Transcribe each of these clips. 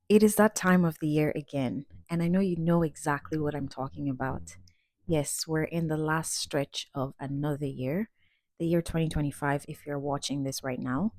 It is that time of the year again, and I know you know exactly what I'm talking about. Yes, we're in the last stretch of another year, the year 2025, if you're watching this right now.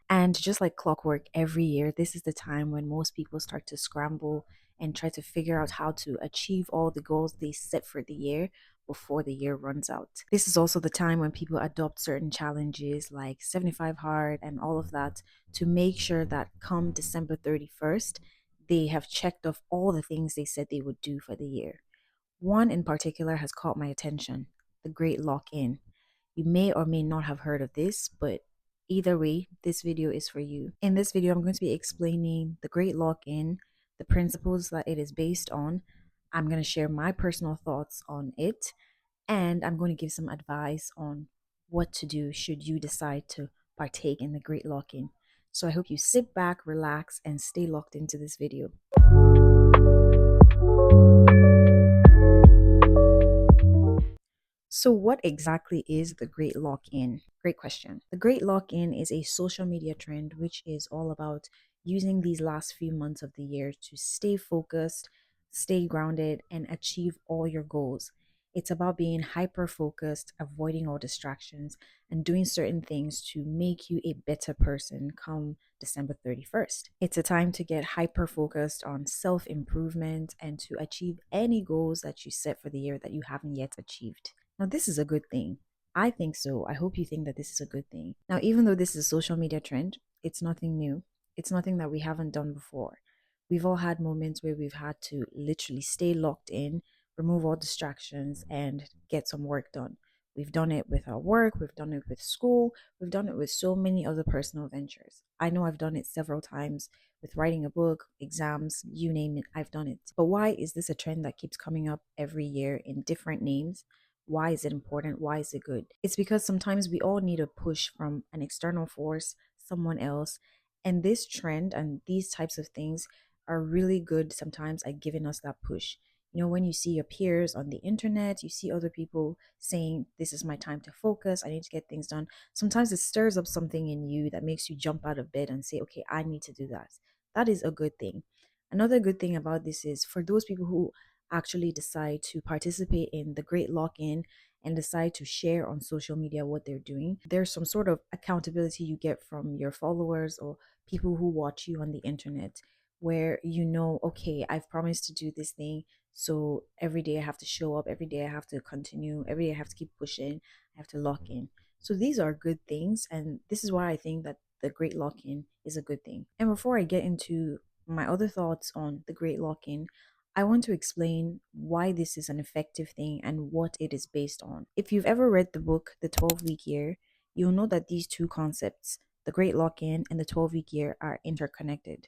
And just like clockwork, every year, this is the time when most people start to scramble and try to figure out how to achieve all the goals they set for the year before the year runs out. This is also the time when people adopt certain challenges like 75 hard and all of that to make sure that come December 31st, they have checked off all the things they said they would do for the year. One in particular has caught my attention: the Great Lock In. You may or may not have heard of this, but either way, this video is for you. In this video, I'm going to be explaining the Great Lock In, the principles that it is based on. I'm going to share my personal thoughts on it, and I'm going to give some advice on what to do should you decide to partake in the Great Lock In. So I hope you sit back, relax, and stay locked into this video. So, what exactly is the Great Lock In? Great question. The Great Lock In is a social media trend which is all about using these last few months of the year to stay focused, stay grounded, and achieve all your goals. It's about being hyper focused, avoiding all distractions, and doing certain things to make you a better person come December 31st. It's a time to get hyper focused on self improvement and to achieve any goals that you set for the year that you haven't yet achieved. Now, this is a good thing. I think so. I hope you think that this is a good thing. Now, even though this is a social media trend, it's nothing new. It's nothing that we haven't done before. We've all had moments where we've had to literally stay locked in, remove all distractions, and get some work done. We've done it with our work, we've done it with school, we've done it with so many other personal ventures. I know I've done it several times with writing a book, exams, you name it, I've done it. But why is this a trend that keeps coming up every year in different names? Why is it important? Why is it good? It's because sometimes we all need a push from an external force, someone else. And this trend and these types of things are really good sometimes at giving us that push. You know, when you see your peers on the internet, you see other people saying, "This is my time to focus. I need to get things done." Sometimes it stirs up something in you that makes you jump out of bed and say, "Okay, I need to do that." That is a good thing. Another good thing about this is for those people who actually decide to participate in the Great Lock In and decide to share on social media what they're doing, there's some sort of accountability you get from your followers or people who watch you on the internet, where you know, okay, I've promised to do this thing. So every day I have to show up, every day I have to continue, every day I have to keep pushing, I have to lock in. So these are good things. And this is why I think that the Great Lock In is a good thing. And before I get into my other thoughts on the Great Lock In, I want to explain why this is an effective thing and what it is based on. If you've ever read the book, The 12-Week Year, you'll know that these two concepts, the Great Lock In and the 12-Week Year, are interconnected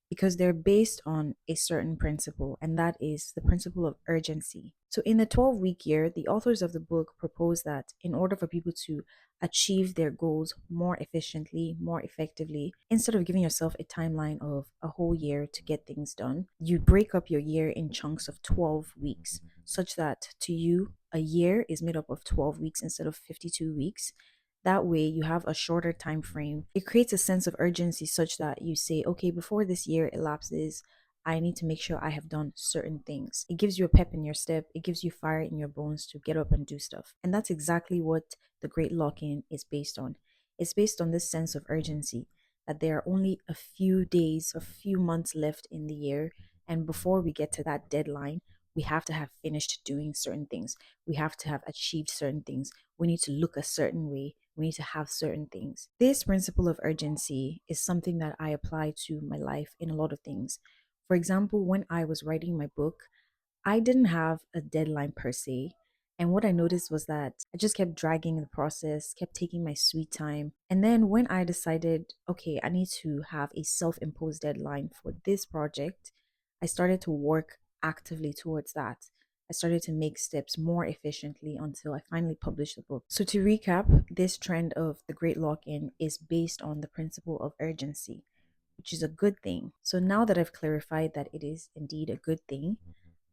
because they're based on a certain principle, and that is the principle of urgency. So, in the 12-week year, the authors of the book propose that in order for people to achieve their goals more efficiently, more effectively, instead of giving yourself a timeline of a whole year to get things done, you break up your year in chunks of 12 weeks, such that to you, a year is made up of 12 weeks instead of 52 weeks. That way, you have a shorter time frame. It creates a sense of urgency such that you say, okay, before this year elapses, I need to make sure I have done certain things. It gives you a pep in your step, it gives you fire in your bones to get up and do stuff. And that's exactly what the Great Lock In is based on. It's based on this sense of urgency that there are only a few days, a few months left in the year. And before we get to that deadline, we have to have finished doing certain things. We have to have achieved certain things. We need to look a certain way. We need to have certain things. This principle of urgency is something that I apply to my life in a lot of things. For example, when I was writing my book, I didn't have a deadline per se. And what I noticed was that I just kept dragging the process, kept taking my sweet time. And then when I decided, okay, I need to have a self imposed deadline for this project, I started to work actively towards that. I started to make steps more efficiently until I finally published the book. So, to recap, this trend of the Great Lock In is based on the principle of urgency, which is a good thing. So, now that I've clarified that it is indeed a good thing,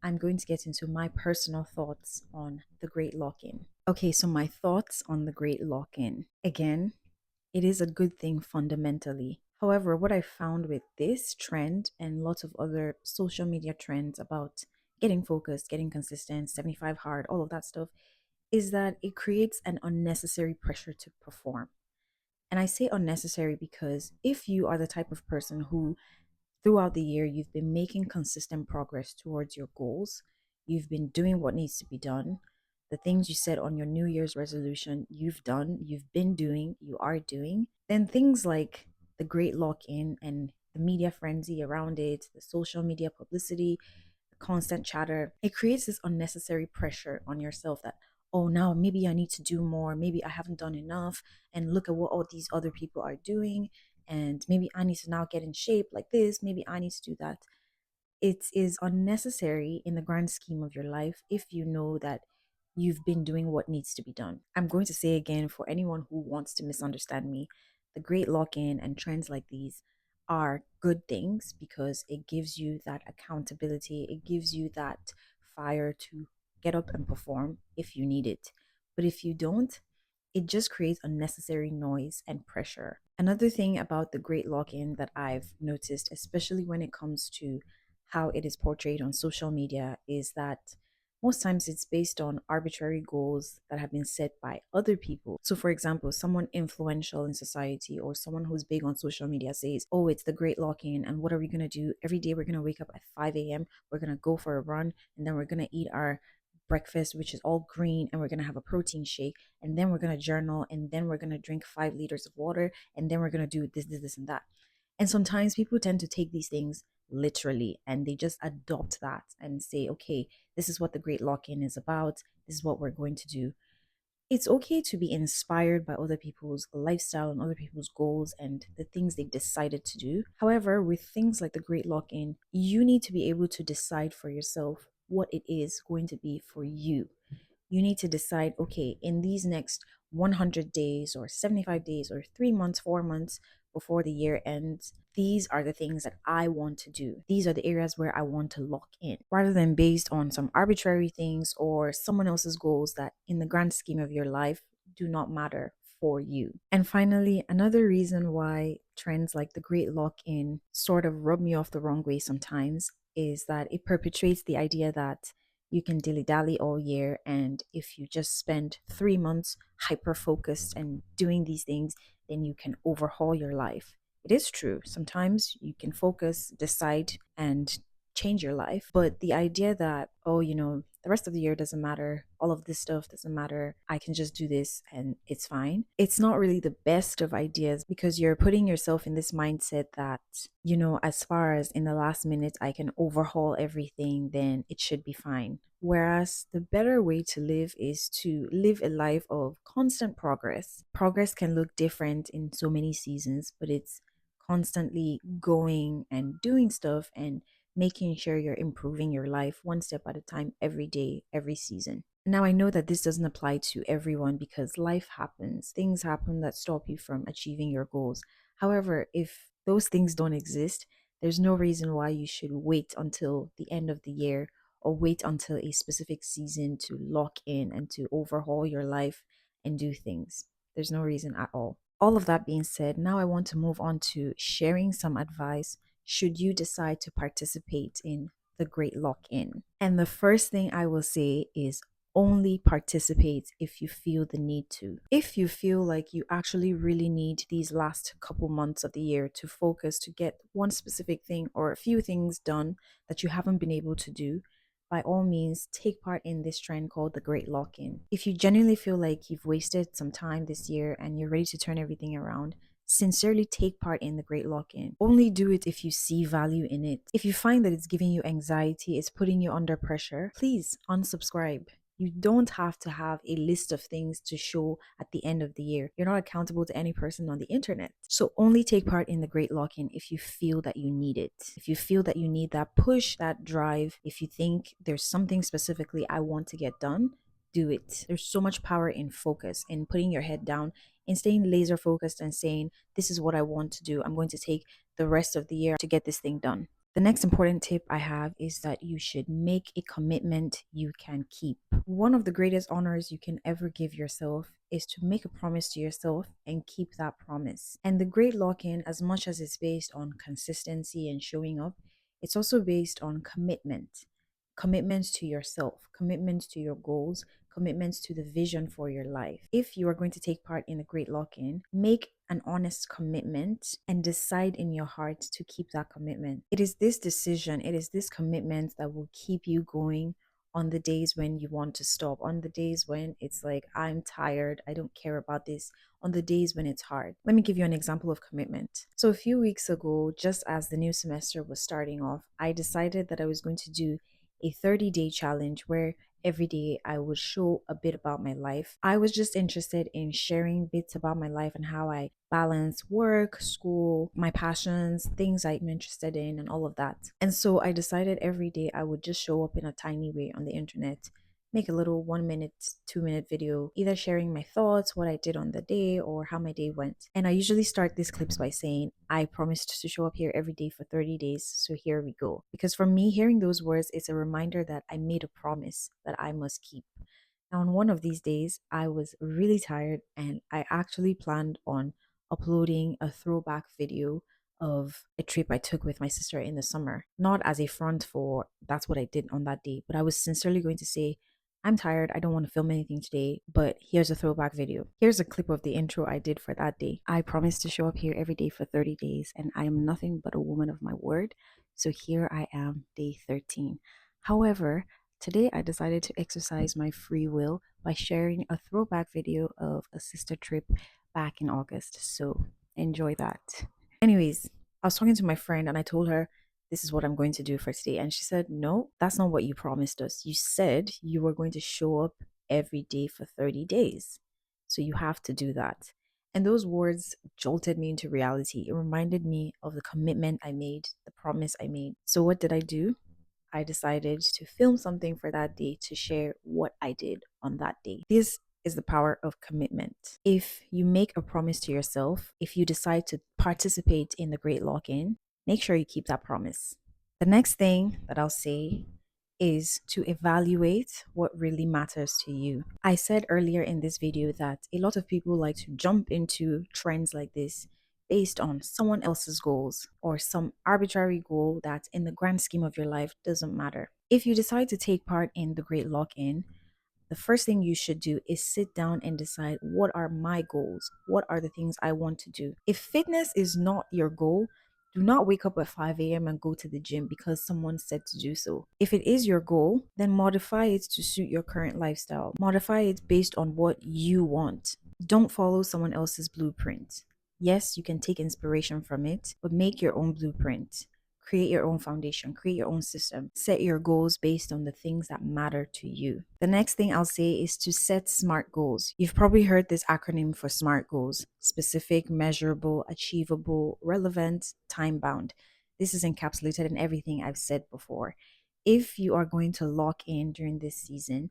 I'm going to get into my personal thoughts on the Great Lock In. Okay, so my thoughts on the Great Lock In. Again, it is a good thing fundamentally. However, what I found with this trend and lots of other social media trends about getting focused, getting consistent, 75 hard, all of that stuff, is that it creates an unnecessary pressure to perform. And I say unnecessary because if you are the type of person who throughout the year you've been making consistent progress towards your goals, you've been doing what needs to be done, the things you said on your New Year's resolution, you've done, you've been doing, you are doing, then things like the great lock in and the media frenzy around it, the social media publicity, constant chatter, it creates this unnecessary pressure on yourself that, oh, now maybe I need to do more. Maybe I haven't done enough. And look at what all these other people are doing. And maybe I need to now get in shape like this. Maybe I need to do that. It is unnecessary in the grand scheme of your life if you know that you've been doing what needs to be done. I'm going to say again for anyone who wants to misunderstand me, the great lock in and trends like these are good things because it gives you that accountability, it gives you that fire to get up and perform if you need it. But if you don't, it just creates unnecessary noise and pressure. Another thing about the great lock in that I've noticed, especially when it comes to how it is portrayed on social media, is that most times it's based on arbitrary goals that have been set by other people. So, for example, someone influential in society or someone who's big on social media says, oh, it's the great lock in. And what are we going to do? Every day we're going to wake up at 5 a.m., we're going to go for a run, and then we're going to eat our breakfast, which is all green, and we're going to have a protein shake, and then we're going to journal, and then we're going to drink 5 liters of water, and then we're going to do this, and that. And sometimes people tend to take these things literally and they just adopt that and say, okay, this is what the great lock in is about. This is what we're going to do. It's okay to be inspired by other people's lifestyle and other people's goals and the things they've decided to do. However, with things like the Great Lock In, you need to be able to decide for yourself what it is going to be for you. You need to decide, okay, in these next 100 days or 75 days or 3 months, 4 months before the year ends, these are the things that I want to do. These are the areas where I want to lock in rather than based on some arbitrary things or someone else's goals that, in the grand scheme of your life, do not matter for you. And finally, another reason why trends like the great lock in sort of rub me off the wrong way sometimes is that it perpetuates the idea that you can dilly dally all year. And if you just spend 3 months hyper focused and doing these things, then you can overhaul your life. It is true. Sometimes you can focus, decide, and change your life. But the idea that, oh, the rest of the year doesn't matter, all of this stuff doesn't matter, I can just do this and it's fine. It's not really the best of ideas because you're putting yourself in this mindset that, as far as in the last minute I can overhaul everything, then it should be fine. Whereas the better way to live is to live a life of constant progress. Progress can look different in so many seasons, but it's constantly going and doing stuff and making sure you're improving your life one step at a time every day, every season. Now, I know that this doesn't apply to everyone because life happens, things happen that stop you from achieving your goals. However, if those things don't exist, there's no reason why you should wait until the end of the year or wait until a specific season to lock in and to overhaul your life and do things. There's no reason at all. All of that being said, now I want to move on to sharing some advice should you decide to participate in the Great Lock In. And the first thing I will say is only participate if you feel the need to. If you feel like you actually really need these last couple months of the year to focus to get one specific thing or a few things done that you haven't been able to do, by all means, take part in this trend called the Great Lock In. If you genuinely feel like you've wasted some time this year and you're ready to turn everything around, sincerely take part in the Great Lock In. Only do it if you see value in it. If you find that it's giving you anxiety, it's putting you under pressure, please unsubscribe. You don't have to have a list of things to show at the end of the year. You're not accountable to any person on the internet. So only take part in the Great Lock In if you feel that you need it. If you feel that you need that push, that drive, if you think there's something specifically I want to get done, do it. There's so much power in focus, in putting your head down, in staying laser focused and saying, this is what I want to do. I'm going to take the rest of the year to get this thing done. The next important tip I have is that you should make a commitment you can keep. One of the greatest honors you can ever give yourself is to make a promise to yourself and keep that promise. And the great lock in, as much as it's based on consistency and showing up, it's also based on commitment. Commitments to yourself, commitments to your goals, commitments to the vision for your life. If you are going to take part in a great lock in, make an honest commitment and decide in your heart to keep that commitment. It is this decision, it is this commitment that will keep you going on the days when you want to stop, on the days when it's like, I'm tired, I don't care about this, on the days when it's hard. Let me give you an example of commitment. So, a few weeks ago, just as the new semester was starting off, I decided that I was going to do a 30-day challenge where every day I would show a bit about my life. I was just interested in sharing bits about my life and how I balance work, school, my passions, things I'm interested in, and all of that. And so I decided every day I would just show up in a tiny way on the internet, make a little 1 minute, 2 minute video, either sharing my thoughts, what I did on the day, or how my day went. And I usually start these clips by saying, I promised to show up here every day for 30 days, so here we go. Because for me, hearing those words is a reminder that I made a promise that I must keep. Now, on one of these days, I was really tired and I actually planned on uploading a throwback video of a trip I took with my sister in the summer. Not as a front for that's what I did on that day, but I was sincerely going to say, I'm tired. I don't want to film anything today, but here's a throwback video. Here's a clip of the intro I did for that day. I promised to show up here every day for 30 days, and I am nothing but a woman of my word. So here I am, day 13. However, today I decided to exercise my free will by sharing a throwback video of a sister trip back in August. So enjoy that. Anyways, I was talking to my friend and I told her, this is what I'm going to do for today. And she said, no, that's not what you promised us. You said you were going to show up every day for 30 days. So you have to do that. And those words jolted me into reality. It reminded me of the commitment I made, the promise I made. So what did I do? I decided to film something for that day to share what I did on that day. This is the power of commitment. If you make a promise to yourself, if you decide to participate in the Great Lock In, make sure you keep that promise. The next thing that I'll say is to evaluate what really matters to you. I said earlier in this video that a lot of people like to jump into trends like this based on someone else's goals or some arbitrary goal that in the grand scheme of your life doesn't matter. If you decide to take part in the Great Lock In, the first thing you should do is sit down and decide, what are my goals? What are the things I want to do? If fitness is not your goal, do not wake up at 5 a.m. and go to the gym because someone said to do so. If it is your goal, then modify it to suit your current lifestyle. Modify it based on what you want. Don't follow someone else's blueprint. Yes, you can take inspiration from it, but make your own blueprint. Create your own foundation, create your own system, set your goals based on the things that matter to you. The next thing I'll say is to set SMART goals. You've probably heard this acronym for SMART goals: specific, measurable, achievable, relevant, time bound. This is encapsulated in everything I've said before. If you are going to lock in during this season,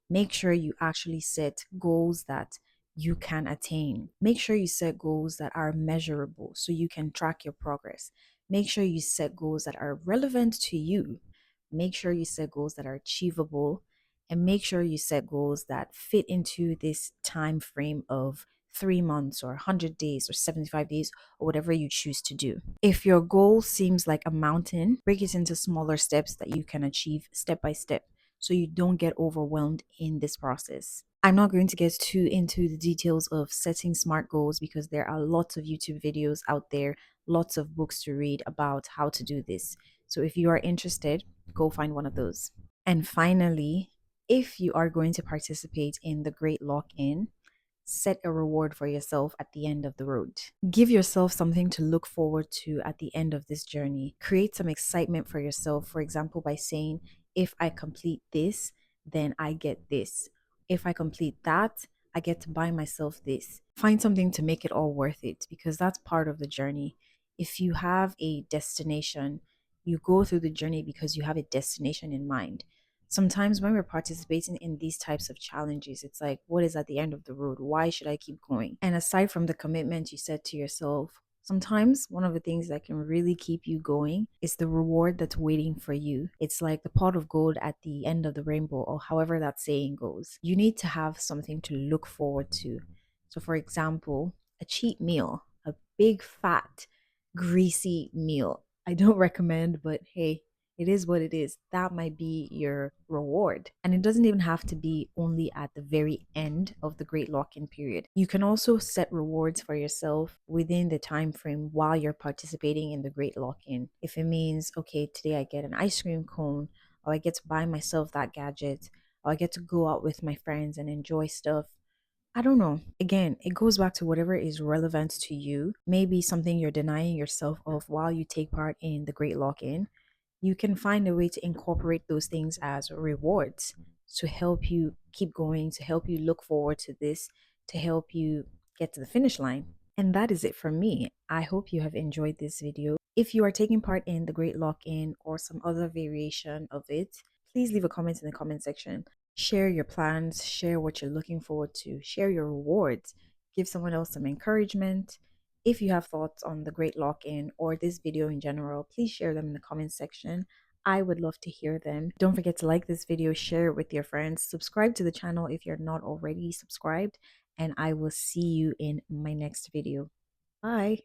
make sure you actually set goals that you can attain. Make sure you set goals that are measurable so you can track your progress. Make sure you set goals that are relevant to you. Make sure you set goals that are achievable, and make sure you set goals that fit into this time frame of 3 months or 100 days or 75 days or whatever you choose to do. If your goal seems like a mountain, break it into smaller steps that you can achieve step by step so you don't get overwhelmed in this process. I'm not going to get too into the details of setting SMART goals because there are lots of YouTube videos out there, lots of books to read about how to do this. So if you are interested, go find one of those. And finally, if you are going to participate in the Great Lock In, set a reward for yourself at the end of the road. Give yourself something to look forward to at the end of this journey. Create some excitement for yourself, for example, by saying, if I complete this, then I get this. If I complete that, I get to buy myself this. Find something to make it all worth it because that's part of the journey. If you have a destination, you go through the journey because you have a destination in mind. Sometimes when we're participating in these types of challenges, it's like, what is at the end of the road? Why should I keep going? And aside from the commitment you set to yourself, Sometimes one of the things that can really keep you going is the reward that's waiting for you. It's like the pot of gold at the end of the rainbow, or however that saying goes. You need to have something to look forward to. So, for example, a cheat meal, a big, fat, greasy meal. I don't recommend, but hey, it is what it is. That might be your reward. And it doesn't even have to be only at the very end of the great lock-in period. You can also set rewards for yourself within the time frame while you're participating in the great lock-in. If it means, okay, today I get an ice cream cone, or I get to buy myself that gadget, or I get to go out with my friends and enjoy stuff. I don't know. Again, it goes back to whatever is relevant to you. Maybe something you're denying yourself of while you take part in the great lock-in. You can find a way to incorporate those things as rewards to help you keep going, to help you look forward to this, to help you get to the finish line. And that is it from me. I hope you have enjoyed this video. If you are taking part in the Great Lock-In or some other variation of it, please leave a comment in the comment section. Share your plans, share what you're looking forward to, share your rewards, give someone else some encouragement. If you have thoughts on the Great Lock-In or this video in general, please share them in the comment section. I would love to hear them. Don't forget to like this video, share it with your friends, subscribe to the channel if you're not already subscribed, and I will see you in my next video. Bye.